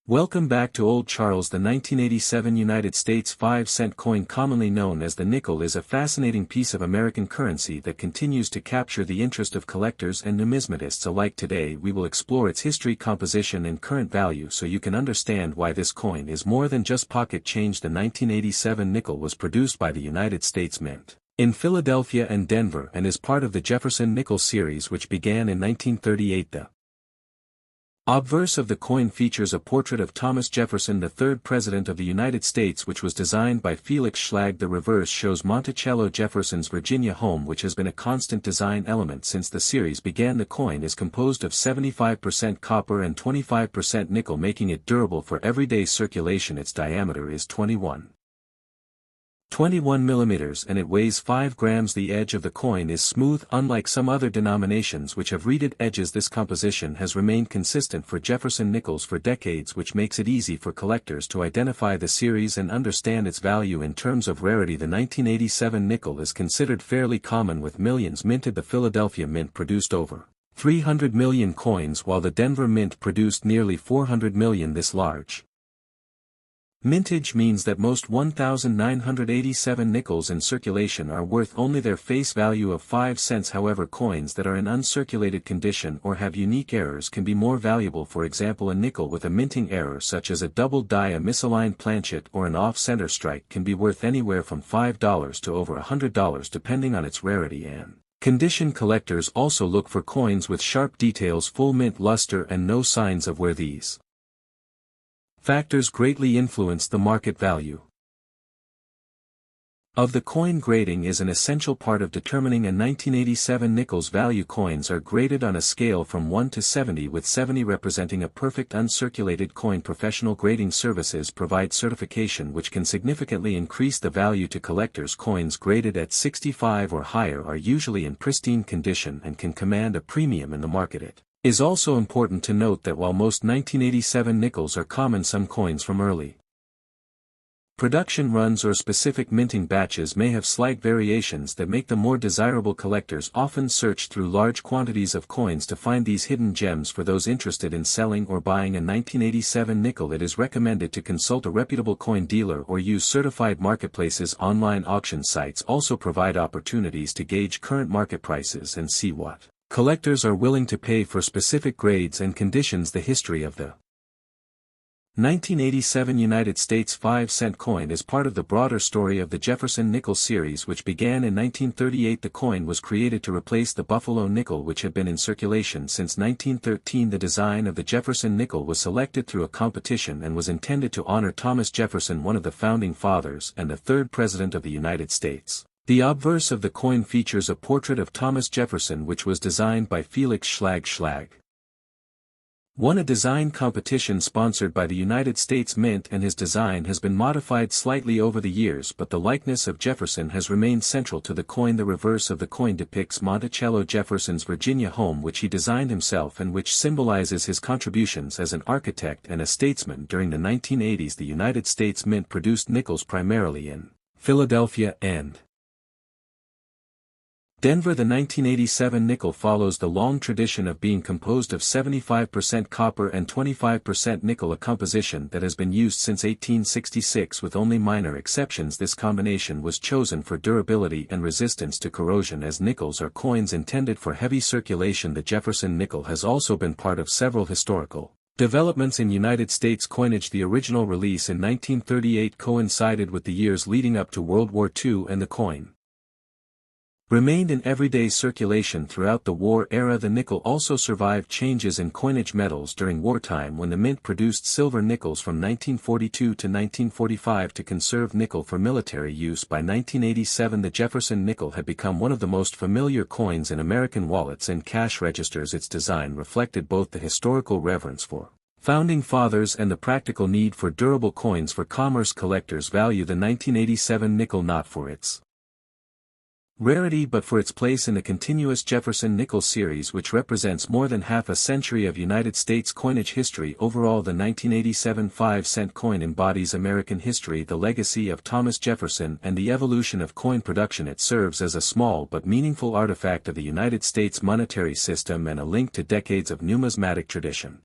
Welcome back to Old Charles. The 1987 United States 5-cent coin, commonly known as the nickel, is a fascinating piece of American currency that continues to capture the interest of collectors and numismatists alike. Today we will explore its history, composition and current value so you can understand why this coin is more than just pocket change. The 1987 nickel was produced by the United States Mint in Philadelphia and Denver and is part of the Jefferson Nickels series, which began in 1938. The obverse of the coin features a portrait of Thomas Jefferson, the third President of the United States, which was designed by Felix Schlag. The reverse shows Monticello Jefferson's Virginia home, which has been a constant design element since the series began. The coin is composed of 75% copper and 25% nickel, making it durable for everyday circulation. Its diameter is 21 millimeters and it weighs 5 grams. The edge of the coin is smooth, unlike some other denominations which have reeded edges. This composition has remained consistent for Jefferson Nickels for decades, which makes it easy for collectors to identify the series and understand its value in terms of rarity. The 1987 nickel is considered fairly common, with millions minted. The Philadelphia Mint produced over 300 million coins, while the Denver Mint produced nearly 400 million. This large mintage means that most 1,987 nickels in circulation are worth only their face value of 5 cents. However, coins that are in uncirculated condition or have unique errors can be more valuable. For example, a nickel with a minting error such as a double die, a misaligned planchet or an off-center strike can be worth anywhere from $5 to over $100 depending on its rarity and condition. Collectors also look for coins with sharp details, full mint luster and no signs of wear. These factors greatly influence the market value of the coin. Grading is an essential part of determining a 1987 nickel's value. Coins are graded on a scale from 1 to 70, with 70 representing a perfect uncirculated coin. Professional grading services provide certification which can significantly increase the value to collectors. Coins graded at 65 or higher are usually in pristine condition and can command a premium in the market. It is also important to note that while most 1987 nickels are common, some coins from early production runs or specific minting batches may have slight variations that make them more desirable. Collectors often search through large quantities of coins to find these hidden gems. For those interested in selling or buying a 1987 nickel, it is recommended to consult a reputable coin dealer or use certified marketplaces. Online auction sites also provide opportunities to gauge current market prices and see what collectors are willing to pay for specific grades and conditions. The history of the 1987 United States 5-cent coin is part of the broader story of the Jefferson Nickels series, which began in 1938. The coin was created to replace the Buffalo nickel, which had been in circulation since 1913. The design of the Jefferson nickel was selected through a competition and was intended to honor Thomas Jefferson, one of the founding fathers and the third President of the United States. The obverse of the coin features a portrait of Thomas Jefferson, which was designed by Felix Schlag. Schlag won a design competition sponsored by the United States Mint, and his design has been modified slightly over the years, but the likeness of Jefferson has remained central to the coin. The reverse of the coin depicts Monticello Jefferson's Virginia home, which he designed himself and which symbolizes his contributions as an architect and a statesman. During the 1980s, the United States Mint produced nickels primarily in Philadelphia and Denver. The 1987 nickel follows the long tradition of being composed of 75% copper and 25% nickel, a composition that has been used since 1866 with only minor exceptions. This combination was chosen for durability and resistance to corrosion, as nickels are coins intended for heavy circulation. The Jefferson nickel has also been part of several historical developments in United States coinage. The original release in 1938 coincided with the years leading up to World War II, and the coin remained in everyday circulation throughout the war era. The nickel also survived changes in coinage metals during wartime, when the mint produced silver nickels from 1942 to 1945 to conserve nickel for military use. By 1987, the Jefferson nickel had become one of the most familiar coins in American wallets and cash registers. Its design reflected both the historical reverence for founding fathers and the practical need for durable coins for commerce. Collectors value the 1987 nickel not for its rarity but for its place in the continuous Jefferson Nickels series, which represents more than half a century of United States coinage history. Overall, the 1987 5-cent coin embodies American history, the legacy of Thomas Jefferson, and the evolution of coin production. It serves as a small but meaningful artifact of the United States monetary system and a link to decades of numismatic tradition.